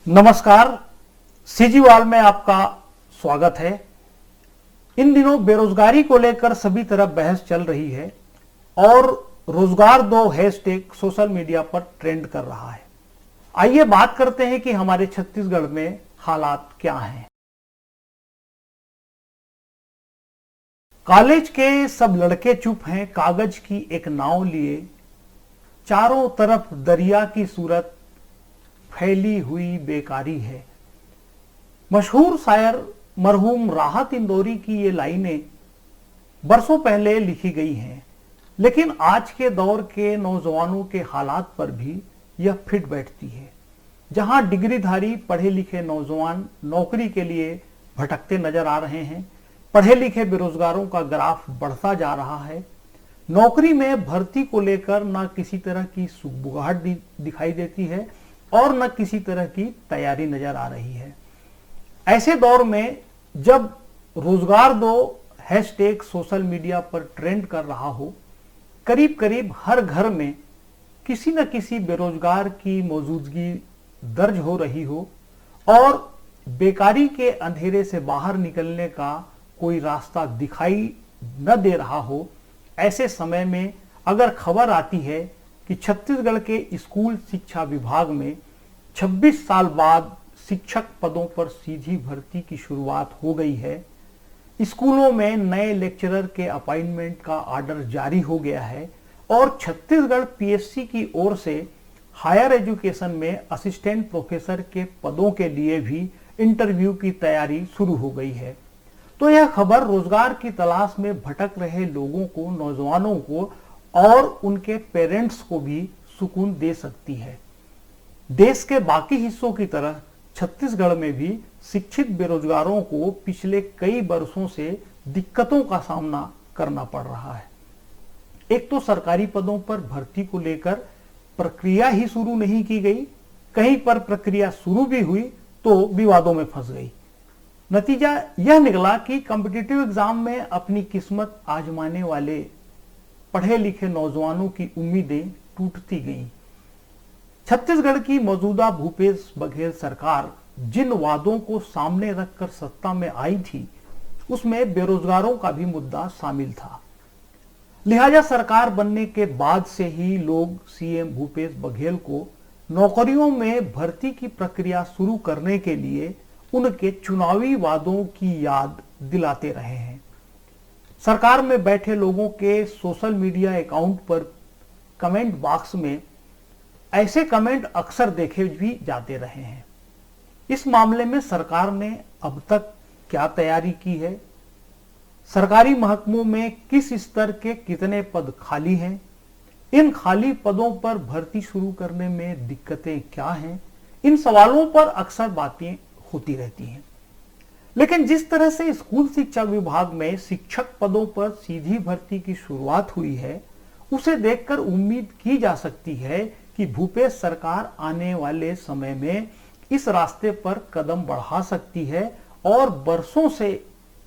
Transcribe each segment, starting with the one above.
नमस्कार। सीजीवाल में आपका स्वागत है। इन दिनों बेरोजगारी को लेकर सभी तरफ बहस चल रही है और रोजगार दो हैशटैग सोशल मीडिया पर ट्रेंड कर रहा है। आइए बात करते हैं कि हमारे छत्तीसगढ़ में हालात क्या हैं। कॉलेज के सब लड़के चुप हैं, कागज की एक नाव लिए, चारों तरफ दरिया की सूरत, फैली हुई बेकारी है। मशहूर शायर मरहूम राहत इंदौरी की ये लाइनें बरसों पहले लिखी गई हैं, लेकिन आज के दौर के नौजवानों के हालात पर भी यह फिट बैठती है। जहां डिग्रीधारी पढ़े लिखे नौजवान नौकरी के लिए भटकते नजर आ रहे हैं, पढ़े लिखे बेरोजगारों का ग्राफ बढ़ता जा रहा है। नौकरी में भर्ती को लेकर न किसी तरह की सुगबुगाहट दिखाई देती है और न किसी तरह की तैयारी नजर आ रही है। ऐसे दौर में जब रोजगार दो हैशटैग सोशल मीडिया पर ट्रेंड कर रहा हो, करीब करीब हर घर में किसी न किसी बेरोजगार की मौजूदगी दर्ज हो रही हो और बेकारी के अंधेरे से बाहर निकलने का कोई रास्ता दिखाई न दे रहा हो, ऐसे समय में अगर खबर आती है कि छत्तीसगढ़ के स्कूल शिक्षा विभाग में 26 साल बाद शिक्षक पदों पर सीधी भर्ती की शुरुआत हो गई है, स्कूलों में नए लेक्चरर के अपॉइंटमेंट का ऑर्डर जारी हो गया है और छत्तीसगढ़ पीएससी की ओर से हायर एजुकेशन में असिस्टेंट प्रोफेसर के पदों के लिए भी इंटरव्यू की तैयारी शुरू हो गई है, तो यह खबर रोजगार की तलाश में भटक रहे लोगों को, नौजवानों को और उनके पेरेंट्स को भी सुकून दे सकती है। देश के बाकी हिस्सों की तरह छत्तीसगढ़ में भी शिक्षित बेरोजगारों को पिछले कई वर्षों से दिक्कतों का सामना करना पड़ रहा है। एक तो सरकारी पदों पर भर्ती को लेकर प्रक्रिया ही शुरू नहीं की गई, कहीं पर प्रक्रिया शुरू भी हुई तो विवादों में फंस गई। नतीजा यह निकला कि कॉम्पिटिटिव एग्जाम में अपनी किस्मत आजमाने वाले पढ़े लिखे नौजवानों की उम्मीदें टूटती गईं। छत्तीसगढ़ की मौजूदा भूपेश बघेल सरकार जिन वादों को सामने रखकर सत्ता में आई थी, उसमें बेरोजगारों का भी मुद्दा शामिल था। लिहाजा सरकार बनने के बाद से ही लोग सीएम भूपेश बघेल को नौकरियों में भर्ती की प्रक्रिया शुरू करने के लिए उनके चुनावी वादों की याद दिलाते रहे हैं। सरकार में बैठे लोगों के सोशल मीडिया अकाउंट पर कमेंट बॉक्स में ऐसे कमेंट अक्सर देखे भी जाते रहे हैं। इस मामले में सरकार ने अब तक क्या तैयारी की है? सरकारी महकमों में किस स्तर के कितने पद खाली हैं? इन खाली पदों पर भर्ती शुरू करने में दिक्कतें क्या हैं? इन सवालों पर अक्सर बातें होती रहती हैं। लेकिन जिस तरह से स्कूल शिक्षा विभाग में शिक्षक पदों पर सीधी भर्ती की शुरुआत हुई है, उसे देखकर उम्मीद की जा सकती है कि भूपेश सरकार आने वाले समय में इस रास्ते पर कदम बढ़ा सकती है और बरसों से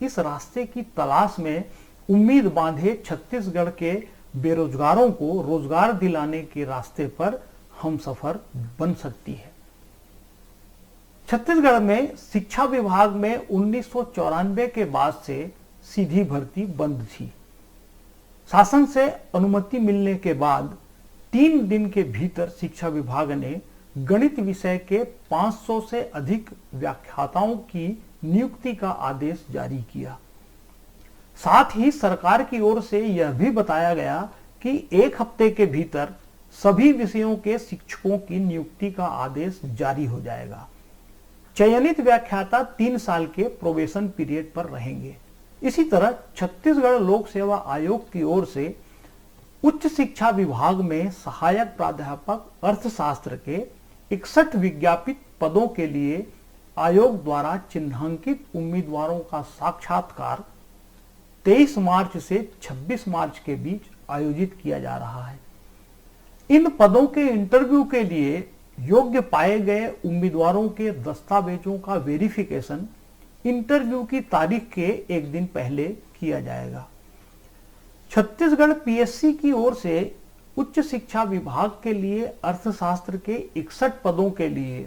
इस रास्ते की तलाश में उम्मीद बांधे छत्तीसगढ़ के बेरोजगारों को रोजगार दिलाने के रास्ते पर हमसफर बन सकती है। छत्तीसगढ़ में शिक्षा विभाग में 1994 के बाद से सीधी भर्ती बंद थी। शासन से अनुमति मिलने के बाद 3 दिन के भीतर शिक्षा विभाग ने गणित विषय के 500 से अधिक व्याख्याताओं की नियुक्ति का आदेश जारी किया। साथ ही सरकार की ओर से यह भी बताया गया कि 1 हफ्ते के भीतर सभी विषयों के शिक्षकों की नियुक्ति का आदेश जारी हो जाएगा। चयनित व्याख्याता 3 साल के प्रोबेशन पीरियड पर रहेंगे। इसी तरह छत्तीसगढ़ लोक सेवा आयोग की ओर से उच्च शिक्षा विभाग में सहायक प्राध्यापक अर्थशास्त्र के 61 विज्ञापित पदों के लिए आयोग द्वारा चिन्हांकित उम्मीदवारों का साक्षात्कार 23 मार्च से 26 मार्च के बीच आयोजित किया जा रहा है। इन पदों के इंटरव्यू के लिए योग्य पाए गए उम्मीदवारों के दस्तावेजों का वेरिफिकेशन इंटरव्यू की तारीख के 1 दिन पहले किया जाएगा। छत्तीसगढ़ पीएससी की ओर से उच्च शिक्षा विभाग के लिए अर्थशास्त्र के 61 पदों के लिए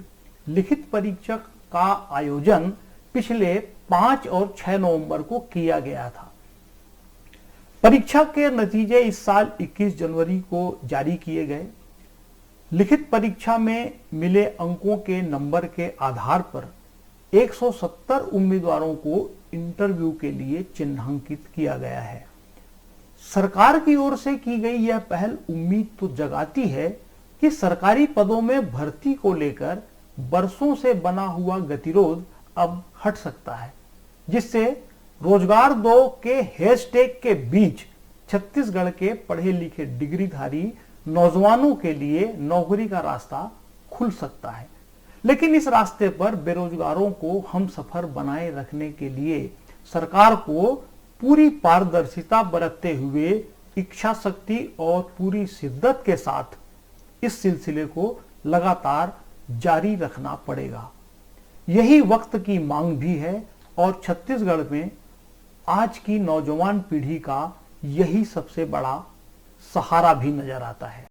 लिखित परीक्षा का आयोजन पिछले 5 और 6 नवंबर को किया गया था। परीक्षा के नतीजे इस साल 21 जनवरी को जारी किए गए। लिखित परीक्षा में मिले अंकों के नंबर के आधार पर 170 उम्मीदवारों को इंटरव्यू के लिए चिन्हांकित किया गया है। सरकार की ओर से की गई यह पहल उम्मीद तो जगाती है कि सरकारी पदों में भर्ती को लेकर बरसों से बना हुआ गतिरोध अब हट सकता है, जिससे रोजगार दो के हैशटैग के बीच छत्तीसगढ़ के पढ़े लिखे डिग्रीधारी नौजवानों के लिए नौकरी का रास्ता खुल सकता है। लेकिन इस रास्ते पर बेरोजगारों को हमसफर बनाए रखने के लिए सरकार को पूरी पारदर्शिता बरतते हुए इच्छा शक्ति और पूरी शिद्दत के साथ इस सिलसिले को लगातार जारी रखना पड़ेगा। यही वक्त की मांग भी है और छत्तीसगढ़ में आज की नौजवान पीढ़ी का यही सबसे बड़ा सहारा भी नजर आता है।